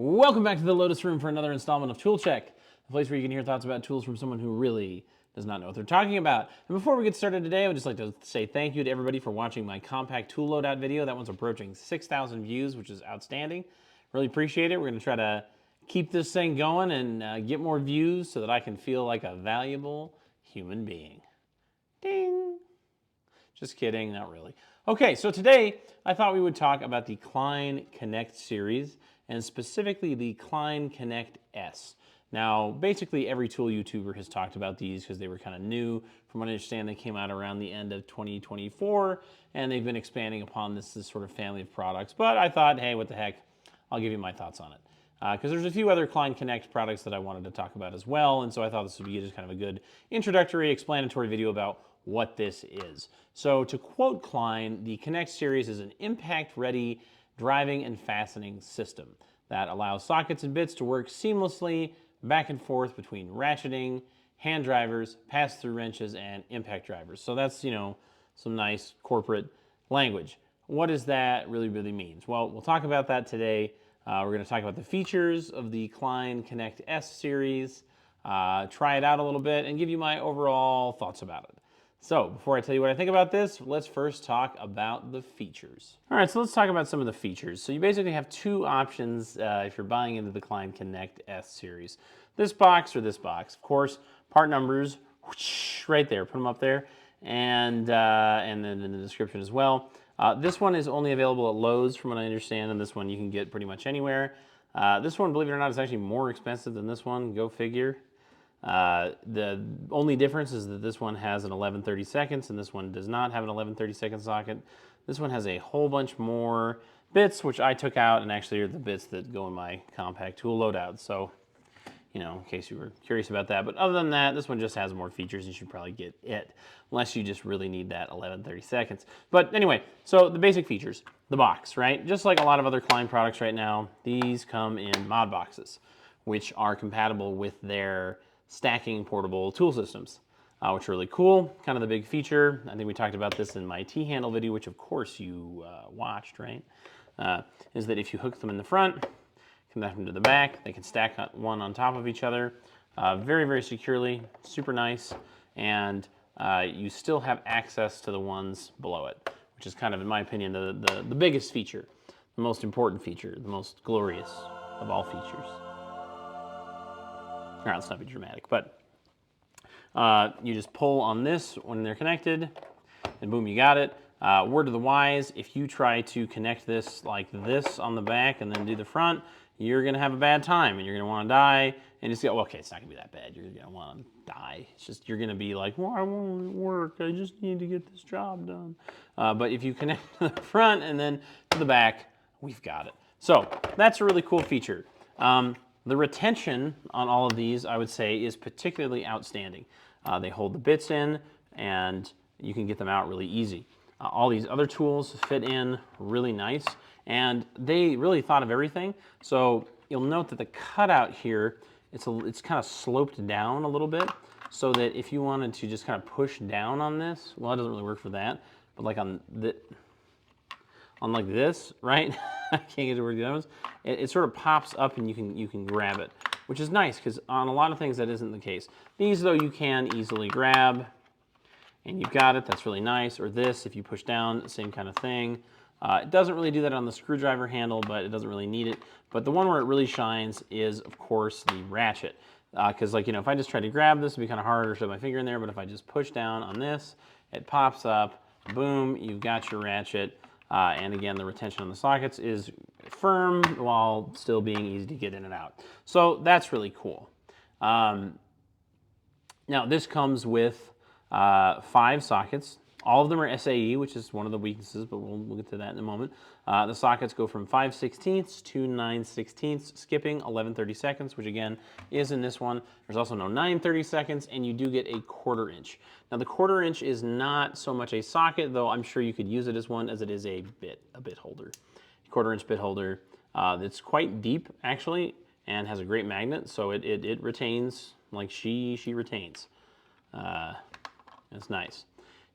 Welcome back to the Lotus Room for another installment of Tool Check, the place where you can hear thoughts about tools from someone who really does not know what they're talking about. And before we get started today, I would just like to say thank you to everybody for watching my compact tool loadout video. That one's approaching 6,000 views, which is outstanding. Really appreciate it. We're going to try to keep this thing going and get more views so that I can feel like a valuable human being. Ding! Just kidding, not really. Okay, so today I thought we would talk about the Klein KNECT series, and specifically the Klein KNECT S. Now, basically every tool YouTuber has talked about these because they were kind of new. From what I understand, they came out around the end of 2024, and they've been expanding upon this sort of family of products. But I thought, hey, what the heck, I'll give you my thoughts on it. Because there's a few other Klein KNECT products that I wanted to talk about as well, and so I thought this would be just kind of a good introductory, explanatory video about what this is. So to quote Klein, the KNECT series is an impact-ready driving and fastening system that allows sockets and bits to work seamlessly back and forth between ratcheting, hand drivers, pass-through wrenches, and impact drivers. So that's, you know, some nice corporate language. What does that really mean? Well, we'll talk about that today. We're going to talk about the features of the Klein KNECT S series, try it out a little bit, and give you my overall thoughts about it. So before I tell you what I think about this, let's first talk about the features. All right, so let's talk about some of the features. So you basically have two options if you're buying into the Klein KNECT S series. This box or this box. Of course, part numbers, whoosh, right there, put them up there, and then in the description as well. This one is only available at Lowe's from what I understand, and this one you can get pretty much anywhere. This one, believe it or not, is actually more expensive than this one, go figure. The only difference is that this one has an 11/30 seconds and this one does not have an 11/30 second socket. This one has a whole bunch more bits, which I took out and actually are the bits that go in my compact tool loadout. So, you know, in case you were curious about that. But other than that, this one just has more features. You should probably get it, unless you just really need that 11/30 seconds. But anyway, so the basic features, the box, right? Just like a lot of other Klein products right now, these come in mod boxes, which are compatible with their stacking portable tool systems, which are really cool. Kind of the big feature. I think we talked about this in my T-handle video, which of course you watched, right? Is that if you hook them in the front, connect them to the back, they can stack one on top of each other very, very securely, super nice, and you still have access to the ones below it, which is kind of, in my opinion, the biggest feature, the most important feature, the most glorious of all features. All right, let's not be dramatic, but you just pull on this when they're connected, and boom, you got it. Word to the wise, if you try to connect this like this on the back and then do the front, you're gonna have a bad time, and you're gonna wanna die, and just go, well, okay, it's not gonna be that bad. You're gonna wanna die. It's just, you're gonna be like, well, I won't work. I just need to get this job done. But if you connect to the front and then to the back, we've got it. So that's a really cool feature. The retention on all of these, I would say, is particularly outstanding. They hold the bits in, and you can get them out really easy. All these other tools fit in really nice, and they really thought of everything. So you'll note that the cutout here, it's kind of sloped down a little bit, so that if you wanted to just kind of push down on this, well, it doesn't really work for that, but like on like this, right? I can't get to where it goes. It sort of pops up and you can grab it, which is nice because on a lot of things that isn't the case. These though you can easily grab, and you've got it. That's really nice. Or this, if you push down, same kind of thing. It doesn't really do that on the screwdriver handle, but it doesn't really need it. But the one where it really shines is, of course, the ratchet. Because like, you know, if I just try to grab this, it'd be kind of hard to shove my finger in there. But if I just push down on this, it pops up. Boom, you've got your ratchet. And again, the retention on the sockets is firm while still being easy to get in and out. So that's really cool. Now this comes with 5 sockets. All of them are SAE, which is one of the weaknesses, but we'll get to that in a moment. The sockets go from 5/16 to 9/16, skipping 11/30 seconds, which again is in this one. There's also no 9/30 seconds, and you do get a 1/4 inch. Now the 1/4 inch is not so much a socket, though I'm sure you could use it as one, as it is a bit holder. 1/4 inch bit holder that's quite deep actually, and has a great magnet, so it retains like she retains. It's nice.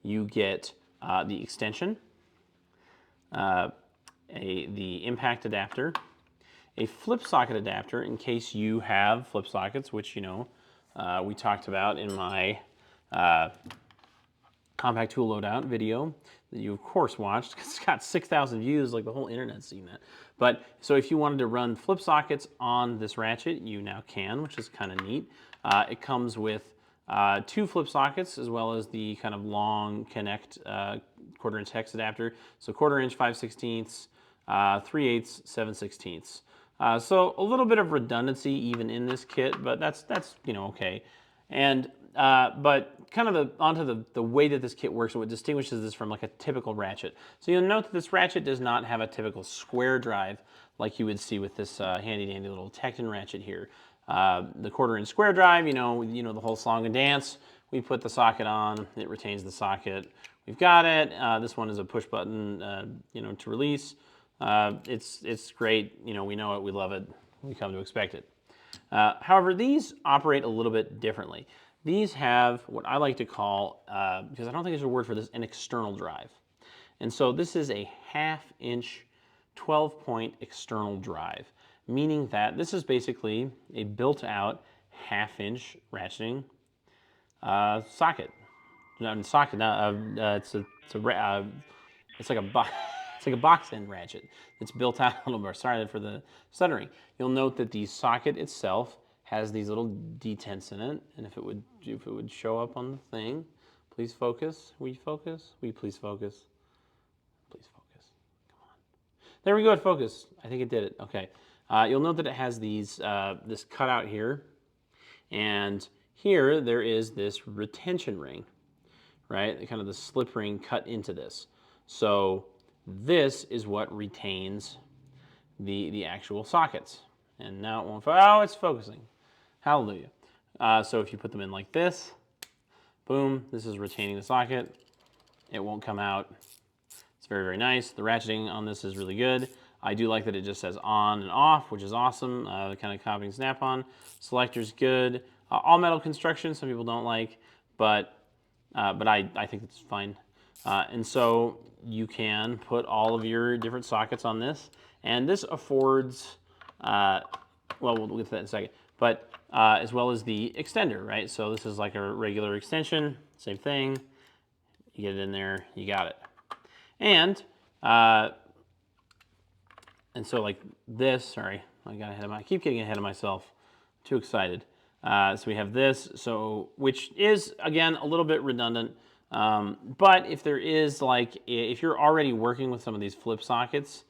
You get the extension, the impact adapter, a flip socket adapter in case you have flip sockets, which, you know, we talked about in my compact tool loadout video that you of course watched because it's got 6,000 views, like the whole internet's seen that. But so if you wanted to run flip sockets on this ratchet, you now can, which is kind of neat. It comes with 2 flip sockets as well as the kind of long KNECT 1/4 inch hex adapter. So 1/4 inch 5/16, 3/8, 7/16. So a little bit of redundancy even in this kit, but that's you know, okay. And but kind of onto the way that this kit works and what distinguishes this from like a typical ratchet. So you'll note that this ratchet does not have a typical square drive like you would see with this handy dandy little Tekton ratchet here. The 1/4 inch square drive, you know the whole song and dance. We put the socket on, it retains the socket. We've got it. This one is a push button, you know, to release. It's great. You know, we know it, we love it, we come to expect it. However, these operate a little bit differently. These have what I like to call, because I don't think there's a word for this, an external drive. And so this is a 1/2 inch 12-point external drive, meaning that this is basically a built-out 1/2 inch ratcheting socket. Not socket. It's like a box. It's like a box end ratchet. It's built out a little more. Sorry for the stuttering. You'll note that the socket itself has these little detents in it, and if it would show up on the thing, please focus. Will you focus? Will you please focus? Please focus. Come on. There we go. It focused. I think it did it. Okay. You'll note that it has these this cutout here, and here there is this retention ring, right? Kind of the slip ring cut into this. So this is what retains the actual sockets. And now it won't, oh, it's focusing. Hallelujah. So if you put them in like this, boom, this is retaining the socket. It won't come out. It's very, very nice. The ratcheting on this is really good. I do like that it just says on and off, which is awesome. The kind of copying snap-on. Selector's good. All metal construction, some people don't like, but I think it's fine. And so you can put all of your different sockets on this, and this affords, well, we'll get to that in a second, but as well as the extender, right? So this is like a regular extension, same thing. You get it in there, you got it. And so like this, sorry, I keep getting ahead of myself, too excited. So we have this, so which is again a little bit redundant. But if there is if you're already working with some of these flip sockets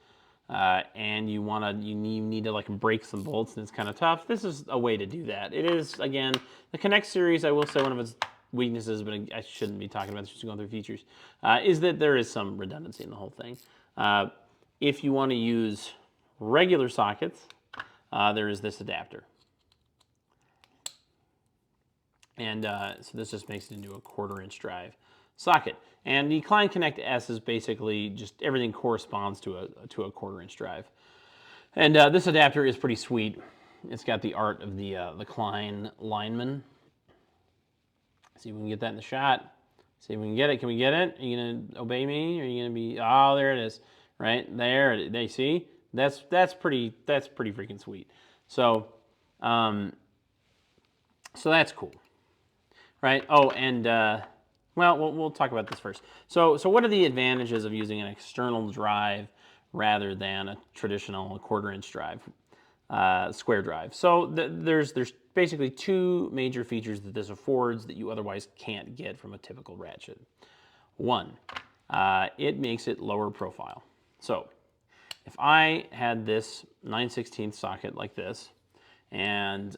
and you need to like break some bolts and it's kind of tough, this is a way to do that. It is, again, the KNECT series, I will say one of its weaknesses, but I shouldn't be talking about this, just going through features, is that there is some redundancy in the whole thing. If you want to use regular sockets, there is this adapter. And so this just makes it into a 1/4 inch drive socket. And the Klein KNECT S is basically just everything corresponds to a 1/4 inch drive. And this adapter is pretty sweet. It's got the art of the Klein lineman. See if we can get that in the shot. See if we can get it. Can we get it? Are you gonna obey me? Or are you gonna be? Oh, there it is. Right there. They see that's pretty freaking sweet. So so that's cool. Right. Oh, and well, we'll talk about this first. So what are the advantages of using an external drive rather than a traditional 1/4 inch drive, square drive? So there's basically 2 major features that this affords that you otherwise can't get from a typical ratchet. One, it makes it lower profile. So if I had this 9/16 socket like this, and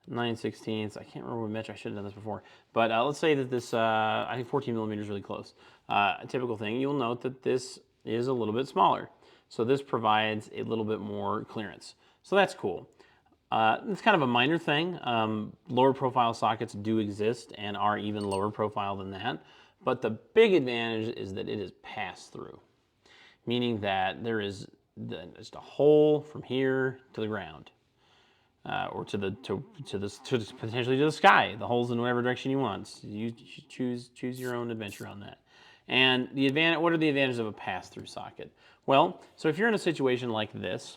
9/16, I can't remember what metric, I should have done this before, but let's say that this, I think 14 millimeters is really close. A typical thing, you'll note that this is a little bit smaller. So this provides a little bit more clearance. So that's cool. It's kind of a minor thing. Lower profile sockets do exist and are even lower profile than that. But the big advantage is that it is pass-through, meaning that there is just a hole from here to the ground. Or potentially to the sky. The holes in whatever direction you want. You choose your own adventure on that. And what are the advantages of a pass-through socket? Well, so if you're in a situation like this,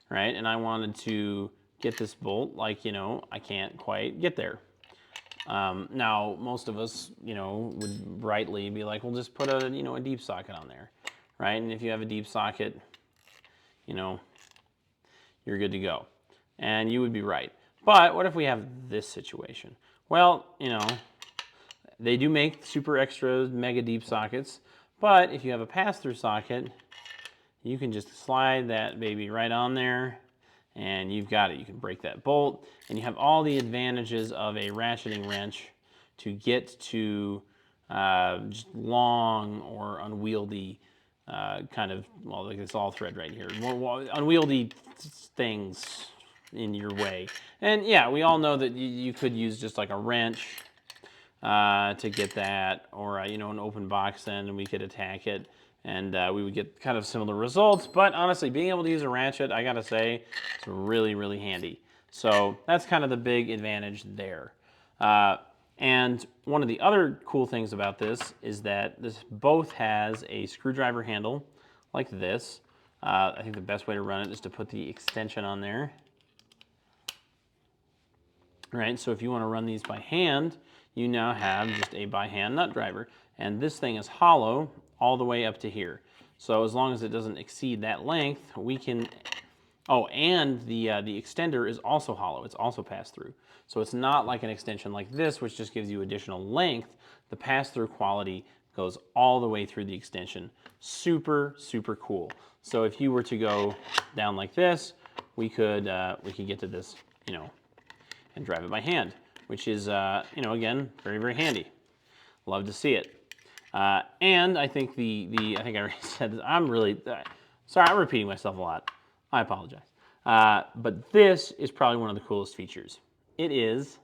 right, and I wanted to get this bolt, like, you know, I can't quite get there. Now, most of us, you know, would rightly be like, well, just put a, you know, a deep socket on there, right? And if you have a deep socket, you know, you're good to go. And you would be right. But what if we have this situation? Well, you know, they do make super extra mega deep sockets, but if you have a pass-through socket, you can just slide that baby right on there, and you've got it. You can break that bolt, and you have all the advantages of a ratcheting wrench to get to just long or unwieldy kind of, well, like this all thread right here, unwieldy things in your way. And yeah, we all know that you could use just like a wrench to get that, or you know, an open box end, and we could attack it, and we would get kind of similar results. But honestly, being able to use a ratchet, I gotta say, it's really, really handy. So that's kind of the big advantage there. And one of the other cool things about this is that this both has a screwdriver handle like this. I think the best way to run it is to put the extension on there. Right, so if you want to run these by hand, you now have just a by hand nut driver. And this thing is hollow all the way up to here. So as long as it doesn't exceed that length, we can, oh, and the extender is also hollow. It's also pass-through. So it's not like an extension like this, which just gives you additional length. The pass-through quality goes all the way through the extension. Super, super cool. So if you were to go down like this, we could get to this, you know, and drive it by hand, which is, you know, again, very, very handy. Love to see it. And I think I think I already said this. I'm really, sorry, I'm repeating myself a lot. I apologize. But this is probably one of the coolest features. It is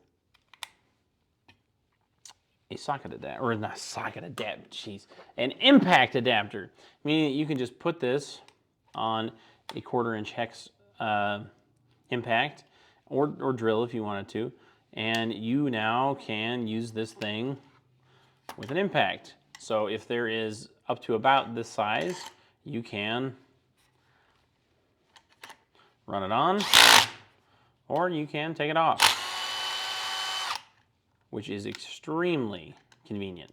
a socket adapter, or not socket adapter, jeez, an impact adapter. Meaning you can just put this on a 1/4-inch hex impact, or drill if you wanted to, and you now can use this thing with an impact. So if there is up to about this size, you can run it on, or you can take it off, which is extremely convenient.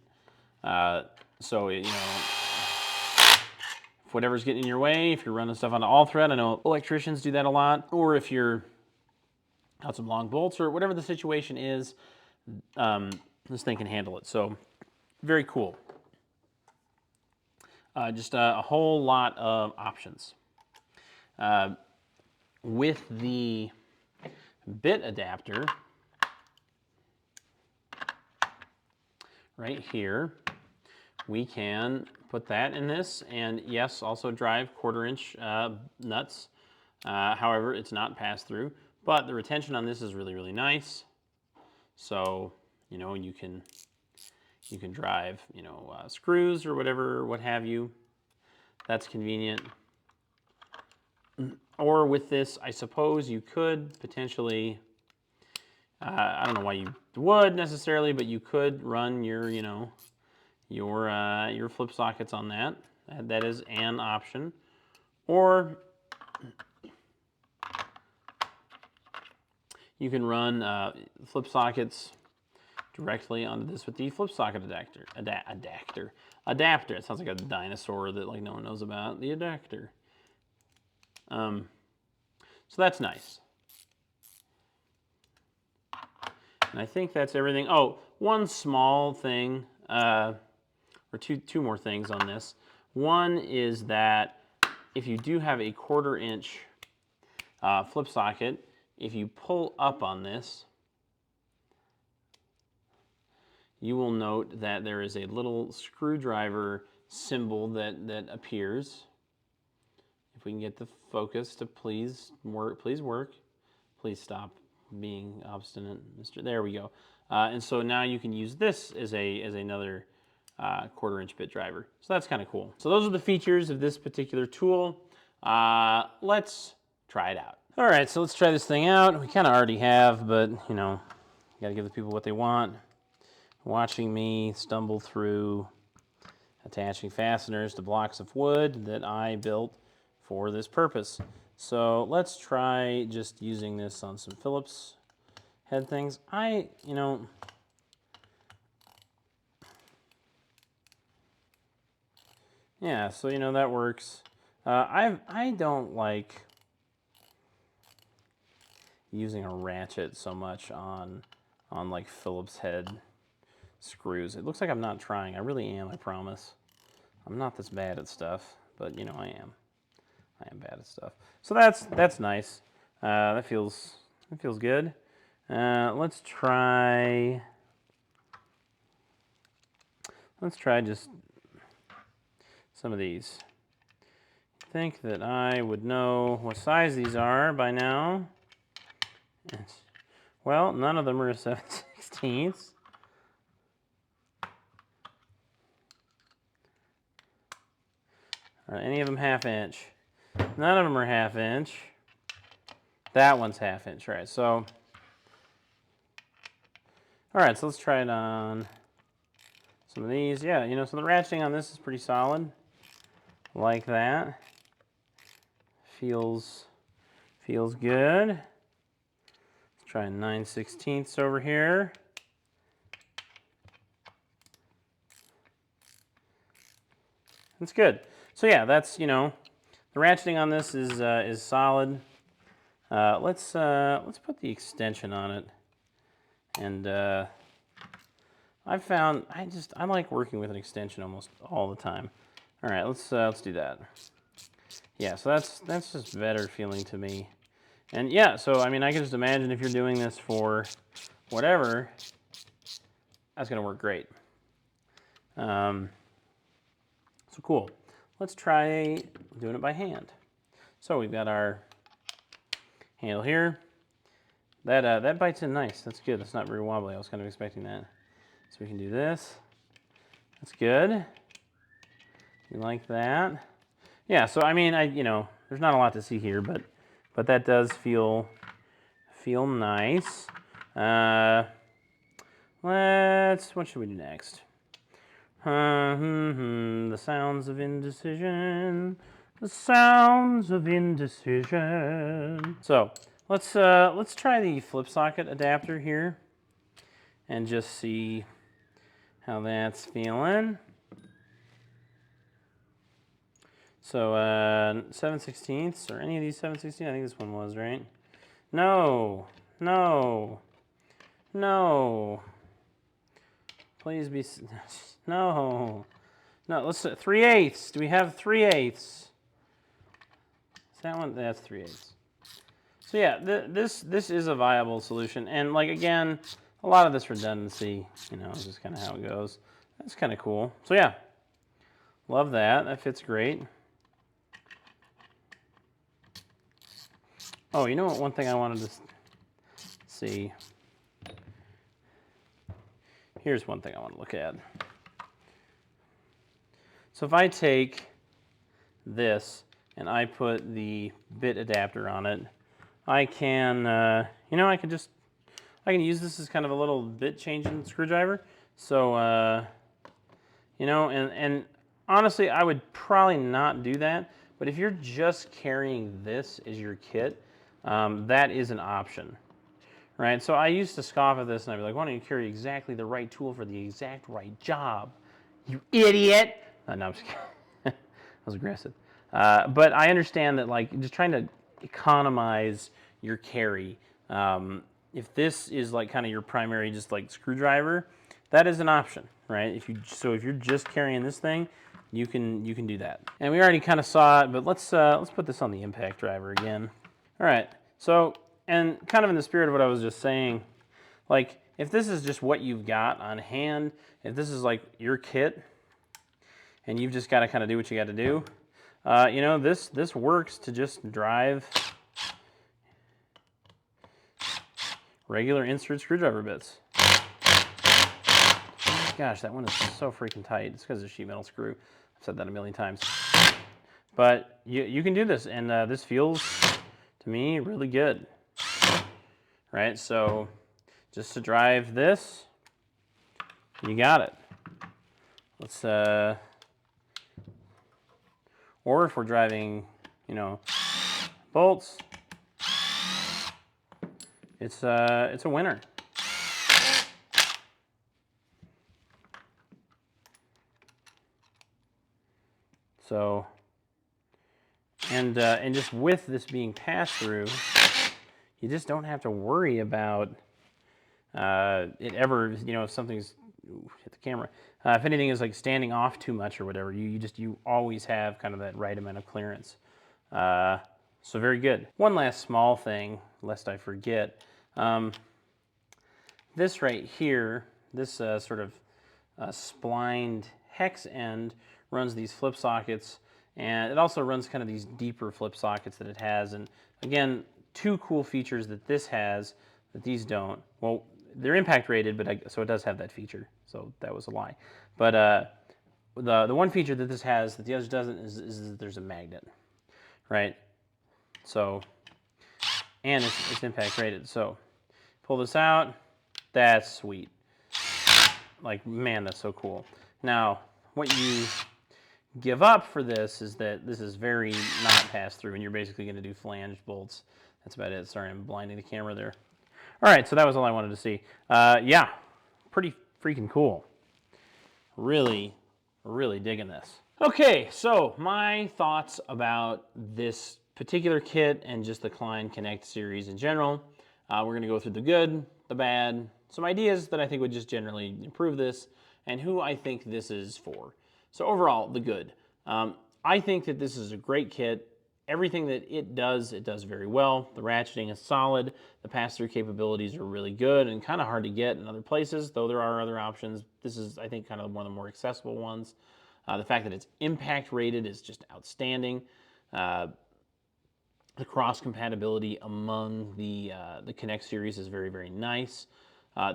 So, you know, if whatever's getting in your way, if you're running stuff on all thread, I know electricians do that a lot, or if you're got some long bolts or whatever the situation is, this thing can handle it. So very cool. Just a whole lot of options. With the bit adapter right here, we can put that in this, and yes, also drive 1/4-inch nuts. However, it's not pass-through, but the retention on this is really, really nice. So, you know, you can drive, you know, screws or whatever, what have you. That's convenient. Or with this, I suppose you could potentially, I don't know why you would necessarily, but you could run your, you know, your flip sockets on that. That is an option. Or you can run flip sockets directly onto this with the flip socket adapter. Adapter. It sounds like a dinosaur that like no one knows about. The adapter. So that's nice. And I think that's everything. Oh, one small thing, or two more things on this. One is that if you do have a 1/4-inch flip socket, if you pull up on this, you will note that there is a little screwdriver symbol that appears. If we can get the focus to please work. Please stop being obstinate, Mr. There we go. And so now you can use this as another 1/4-inch bit driver. So that's kind of cool. So those are the features of this particular tool. Let's try it out. All right, so let's try this thing out. We kind of already have, but you know, you got to give the people what they want. Watching me stumble through attaching fasteners to blocks of wood that I built for this purpose. So let's try just using this on some Phillips head things. Yeah, so that works. I don't like using a ratchet so much on like Phillips head screws. It looks like I'm not trying. I really am, I promise. I'm not this bad at stuff, but I am. I am bad at stuff. So that's nice. That feels good. Let's try just some of these. I think that I would know what size these are by now. Well, none of them are 7/16. Are any of them 1/2 inch? None of them are 1/2 inch. That one's 1/2 inch, right? So, all right, so let's try it on some of these. Yeah, so the ratcheting on this is pretty solid. Like that. Feels good. Let's try 9/16 over here. That's good. So yeah, that's the ratcheting on this is solid. Let's put the extension on it, and I've found I like working with an extension almost all the time. All right, let's do that. Yeah, so that's just better feeling to me. And yeah, so I mean, I can just imagine if you're doing this for whatever, that's gonna work great. So cool. Let's try doing it by hand. So we've got our handle here. That bites in nice. That's good. That's not very wobbly. I was kind of expecting that. So we can do this. That's good. You like that? Yeah. So I mean, there's not a lot to see here, but that does feel nice. What should we do next? The sounds of indecision. The sounds of indecision. So let's try the flip socket adapter here and just see how that's feeling. So 7/16 or any of these 7/16? I think this one was, right? No. Please be no. Let's 3/8. Do we have 3/8? Is that one? That's 3/8. So yeah, this is a viable solution, and like again, a lot of this redundancy, is just kind of how it goes. That's kind of cool. So yeah, love that. That fits great. Oh, you know what? One thing I wanted to see. Here's one thing I want to look at. So if I take this and I put the bit adapter on it, I can, I can use this as kind of a little bit changing screwdriver. So, and honestly, I would probably not do that. But if you're just carrying this as your kit, that is an option. Right, so I used to scoff at this and I'd be like, why don't you carry exactly the right tool for the exact right job? You idiot! No, I'm just kidding. That was aggressive. But I understand that like just trying to economize your carry. If this is like kind of your primary just like screwdriver, that is an option, right? If you're just carrying this thing, you can do that. And we already kind of saw it, but let's put this on the impact driver again. All right, so. And kind of in the spirit of what I was just saying, like if this is just what you've got on hand, if this is like your kit, and you've just got to kind of do what you got to do, this works to just drive regular insert screwdriver bits. Gosh, that one is so freaking tight. It's because of the sheet metal screw. I've said that a million times. But you can do this, and this feels to me really good. Right, so just to drive this, you got it. Let's Or if we're driving, you know, bolts, it's a winner. So, and just with this being passed through, you just don't have to worry about it ever, you know, if something's, ooh, hit the camera. If anything is like standing off too much or whatever, you always have kind of that right amount of clearance. So very good. One last small thing, lest I forget. This right here, this sort of splined hex end runs these flip sockets, and it also runs kind of these deeper flip sockets that it has. And again, two cool features that this has that these don't. Well, they're impact rated, but so it does have that feature. So that was a lie. But the one feature that this has that the others doesn't is that there's a magnet, right? So, and it's impact rated. So pull this out. That's sweet. Like, man, that's so cool. Now, what you give up for this is that this is very not pass-through, and you're basically going to do flanged bolts. That's about it. Sorry, I'm blinding the camera there. All right, so that was all I wanted to see. Yeah, pretty freaking cool. Really, really digging this. Okay, so my thoughts about this particular kit and just the Klein KNECT series in general. We're going to go through the good, the bad, some ideas that I think would just generally improve this, and who I think this is for. So overall, the good. I think that this is a great kit. Everything that it does very well. The ratcheting is solid. The pass-through capabilities are really good and kind of hard to get in other places, though there are other options. This is, I think, kind of one of the more accessible ones. The fact that it's impact rated is just outstanding. The cross compatibility among the KNECT series is very, very nice.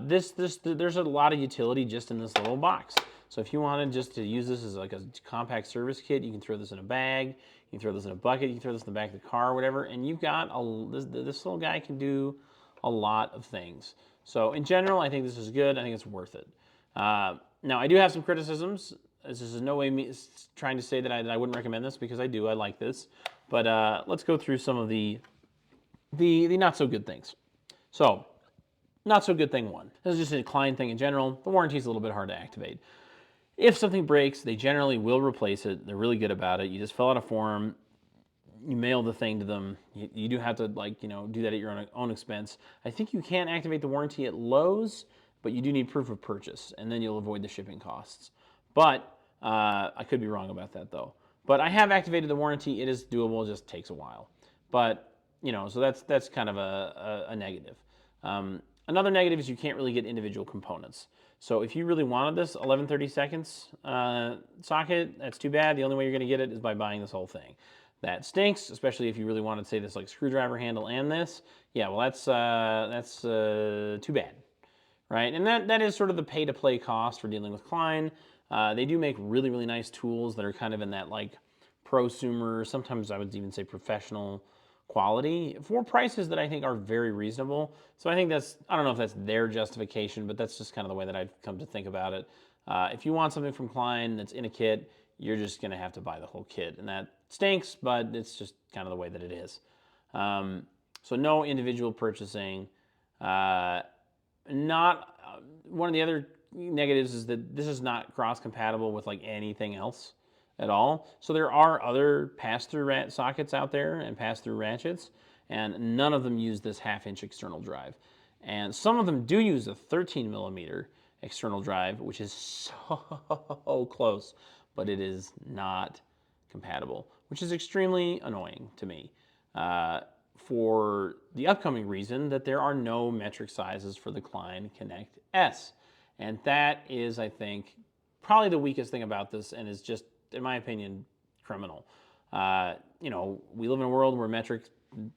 There's a lot of utility just in this little box. So if you wanted just to use this as like a compact service kit, you can throw this in a bag, you can throw this in a bucket, you can throw this in the back of the car, or whatever, and you've got this little guy can do a lot of things. So in general, I think this is good. I think it's worth it. Now I do have some criticisms. This is no way me trying to say that I wouldn't recommend this, because I do. I like this. But let's go through some of the not so good things. So, not so good thing one. This is just a Klein thing in general. The warranty is a little bit hard to activate. If something breaks, they generally will replace it. They're really good about it. You just fill out a form, you mail the thing to them. You do have to, like, you know, do that at your own expense. I think you can activate the warranty at Lowe's, but you do need proof of purchase, and then you'll avoid the shipping costs. But I could be wrong about that, though. But I have activated the warranty. It is doable. It just takes a while. But, you know, so that's kind of a negative. Another negative is you can't really get individual components. So if you really wanted this 11/32 socket, that's too bad. The only way you're going to get it is by buying this whole thing. That stinks, especially if you really wanted, say, this like screwdriver handle and this. Yeah, well, that's too bad, right? And that is sort of the pay-to-play cost for dealing with Klein. They do make really, really nice tools that are kind of in that like prosumer, sometimes I would even say professional quality for prices that I think are very reasonable. So I think that's, I don't know if that's their justification, but that's just kind of the way that I've come to think about it. If you want something from Klein that's in a kit, you're just going to have to buy the whole kit. And that stinks, but it's just kind of the way that it is. So no individual purchasing. Not one of the other negatives is that this is not cross-compatible with like anything else at all. So there are other pass-through sockets out there and pass-through ratchets, and none of them use this 1/2-inch external drive. And some of them do use a 13mm external drive, which is so close, but it is not compatible, which is extremely annoying to me. For the upcoming reason that there are no metric sizes for the Klein KNECT S. And that is, I think, probably the weakest thing about this, and is just, in my opinion, criminal. You know, we live in a world where metric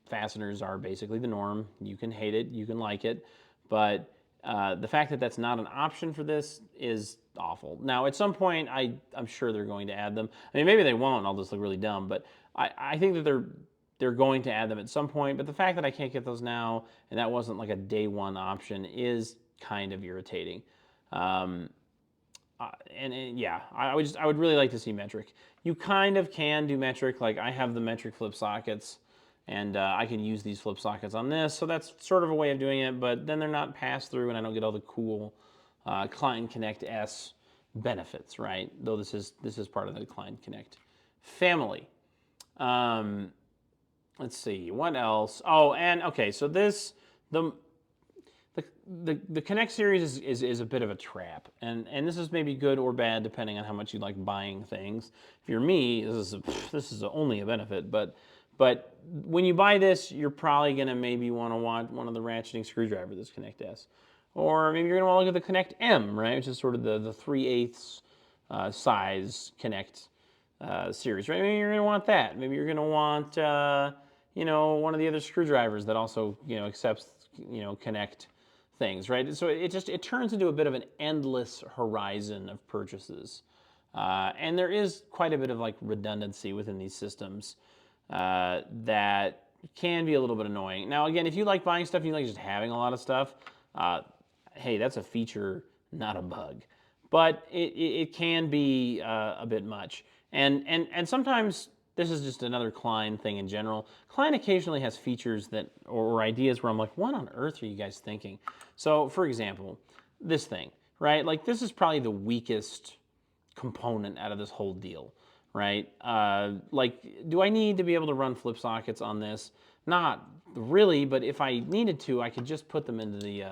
fasteners are basically the norm. You can hate it, you can like it, but the fact that that's not an option for this is awful. Now, at some point, I'm sure they're going to add them. I mean, maybe they won't, and I'll just look really dumb, but I think that they're going to add them at some point. But the fact that I can't get those now, and that wasn't like a day one option, is kind of irritating. And yeah, I would really like to see metric. You kind of can do metric, like I have the metric flip sockets, and I can use these flip sockets on this, so that's sort of a way of doing it, but then they're not passed through and I don't get all the cool Klein KNECT S benefits, right? Though this is part of the Klein KNECT family. Let's see, what else? Oh, and okay, so this, the KNECT series is a bit of a trap, and this is maybe good or bad depending on how much you like buying things. If you're me, this is only a benefit, but when you buy this, you're probably gonna maybe want to want one of the ratcheting screwdriver, this KNECT S, or maybe you're gonna want to look at the KNECT M, right, which is sort of the 3/8 size KNECT series, right? Maybe you're gonna want that. Maybe you're gonna want you know, one of the other screwdrivers that also, you know, accepts, you know, KNECT things, right? So it turns into a bit of an endless horizon of purchases, and there is quite a bit of like redundancy within these systems that can be a little bit annoying. Now, again, if you like buying stuff and you like just having a lot of stuff, hey, that's a feature, not a bug. But it can be a bit much, and sometimes. This is just another Klein thing in general. Klein occasionally has features that, or ideas where I'm like, what on earth are you guys thinking? So, for example, this thing, right? Like, this is probably the weakest component out of this whole deal, right? Like, do I need to be able to run flip sockets on this? Not really, but if I needed to, I could just put them into the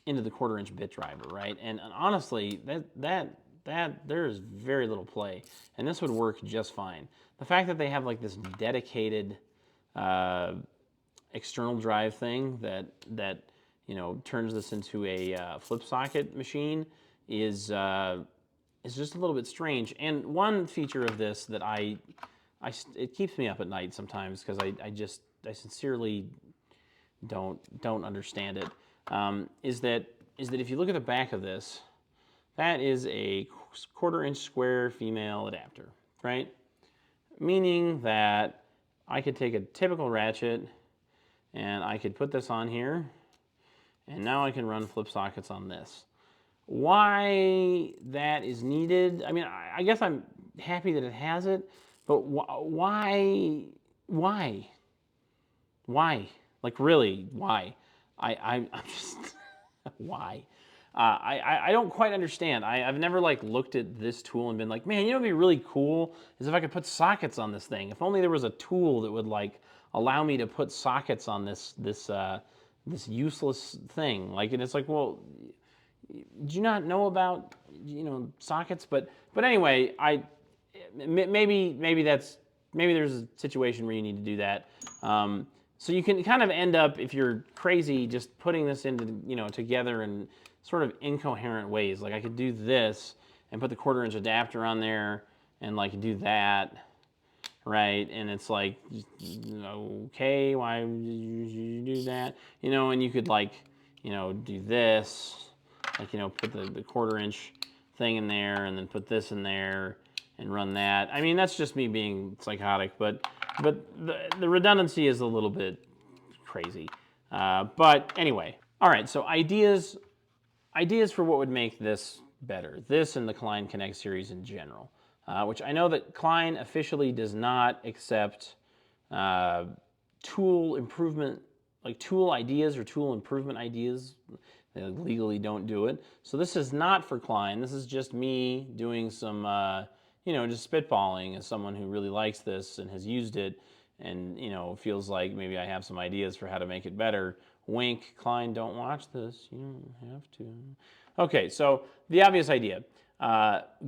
1/4" bit driver, right? And honestly, there's very little play, and this would work just fine. The fact that they have like this dedicated external drive thing that you know turns this into a flip socket machine is just a little bit strange. And one feature of this that it keeps me up at night sometimes because I sincerely don't understand it. Is that if you look at the back of this, that is a 1/4" square female adapter, right? Meaning that I could take a typical ratchet and I could put this on here, and now I can run flip sockets on this. Why that is needed, I mean, I guess I'm happy that it has it, but why? Like, really, why? I'm just, why? I don't quite understand. I've never like looked at this tool and been like, man, you know what'd be really cool is if I could put sockets on this thing. If only there was a tool that would like allow me to put sockets on this useless thing. Like, and it's like, well, do you not know about, you know, sockets? But anyway, maybe there's a situation where you need to do that. So you can kind of end up, if you're crazy, just putting this into, you know, together in sort of incoherent ways. Like I could do this and put the 1/4" adapter on there and like do that, right? And it's like, okay, why did you do that? You know, and you could like, you know, do this, like, you know, put the 1/4" thing in there and then put this in there and run that. I mean, that's just me being psychotic, but the redundancy is a little bit crazy. But anyway, all right, so ideas for what would make this better. This and the Klein KNECT series in general, which I know that Klein officially does not accept tool improvement, like tool ideas or tool improvement ideas. They legally don't do it. So this is not for Klein. This is just me doing some, you know, just spitballing as someone who really likes this and has used it and, you know, feels like maybe I have some ideas for how to make it better. Wink, Klein, don't watch this. You don't have to. Okay, so the obvious idea,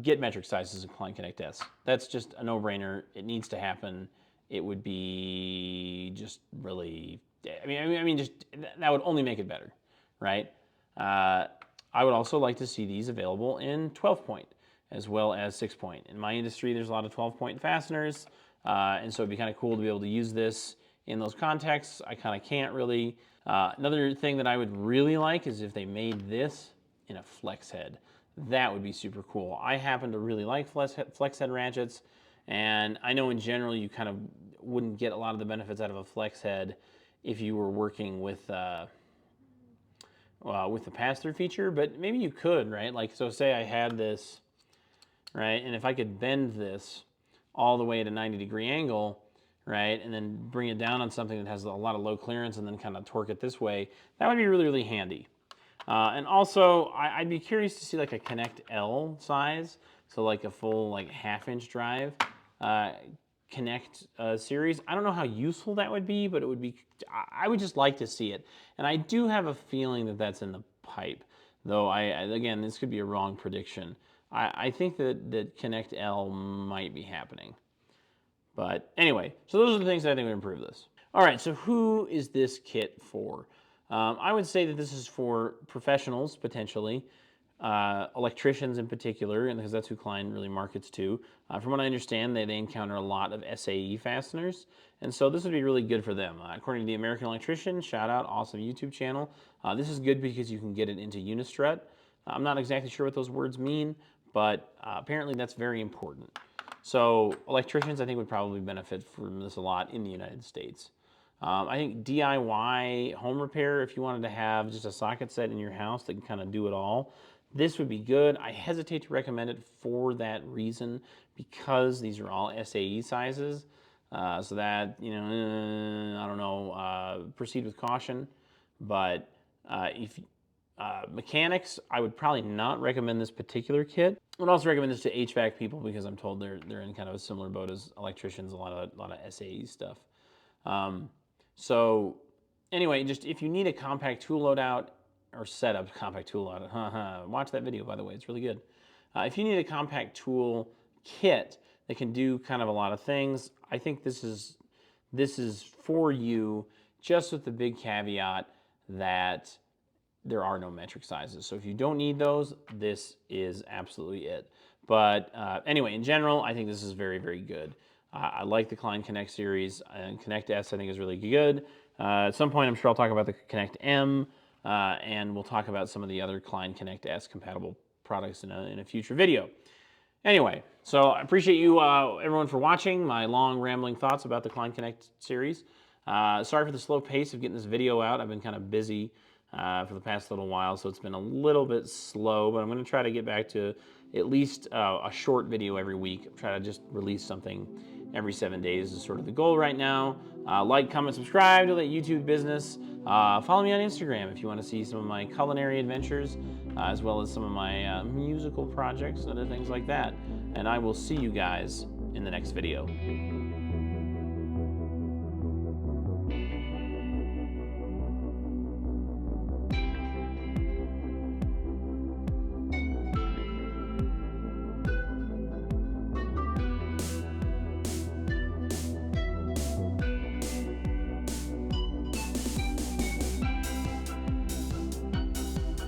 get metric sizes of Klein KNECT S. That's just a no-brainer. It needs to happen. It would be just really, I mean, just that would only make it better, right? I would also like to see these available in 12-point as well as 6-point. In my industry, there's a lot of 12-point fasteners, and so it'd be kind of cool to be able to use this in those contexts. I kind of can't really. Another thing that I would really like is if they made this in a flex head. That would be super cool. I happen to really like flex head ratchets, and I know in general you kind of wouldn't get a lot of the benefits out of a flex head if you were working with the pass-through feature, but maybe you could, right? Like, so say I had this, right, and if I could bend this all the way at a 90-degree angle, right, and then bring it down on something that has a lot of low clearance and then kind of torque it this way, that would be really, really handy. And also, I'd be curious to see like a KNECT L size, so like a full like half-inch drive KNECT series. I don't know how useful that would be, but it would be. I would just like to see it, and I do have a feeling that that's in the pipe. Though again, this could be a wrong prediction. I think that KNECT L might be happening. But anyway, so those are the things that I think would improve this. All right, so who is this kit for? I would say that this is for professionals, potentially, electricians in particular, and because that's who Klein really markets to. From what I understand, they encounter a lot of SAE fasteners, and so this would be really good for them. According to the American Electrician, shout out, awesome YouTube channel, this is good because you can get it into Unistrut. I'm not exactly sure what those words mean, but apparently that's very important. So electricians, I think, would probably benefit from this a lot in the United States. I think DIY home repair, if you wanted to have just a socket set in your house that can kind of do it all, this would be good. I hesitate to recommend it for that reason because these are all SAE sizes. So that, you know, I don't know, proceed with caution. But if mechanics, I would probably not recommend this particular kit. I would also recommend this to HVAC people because I'm told they're in kind of a similar boat as electricians, a lot of SAE stuff. So anyway, just if you need a compact tool loadout or setup, compact tool loadout, watch that video, by the way, it's really good. If you need a compact tool kit that can do kind of a lot of things, I think this is for you, just with the big caveat that there are no metric sizes. So if you don't need those, this is absolutely it. But anyway, in general, I think this is very, very good. I like the Klein KNECT series, and KNECT S I think is really good. At some point, I'm sure I'll talk about the KNECT M, and we'll talk about some of the other Klein KNECT S compatible products in a future video. Anyway, so I appreciate you everyone for watching my long rambling thoughts about the Klein KNECT series. Sorry for the slow pace of getting this video out. I've been kind of busy for the past little while, so it's been a little bit slow, but I'm going to try to get back to at least a short video every week. Try to just release something every 7 days is sort of the goal right now. Like, comment, subscribe to that YouTube business. Follow me on Instagram if you want to see some of my culinary adventures, as well as some of my musical projects and other things like that. And I will see you guys in the next video.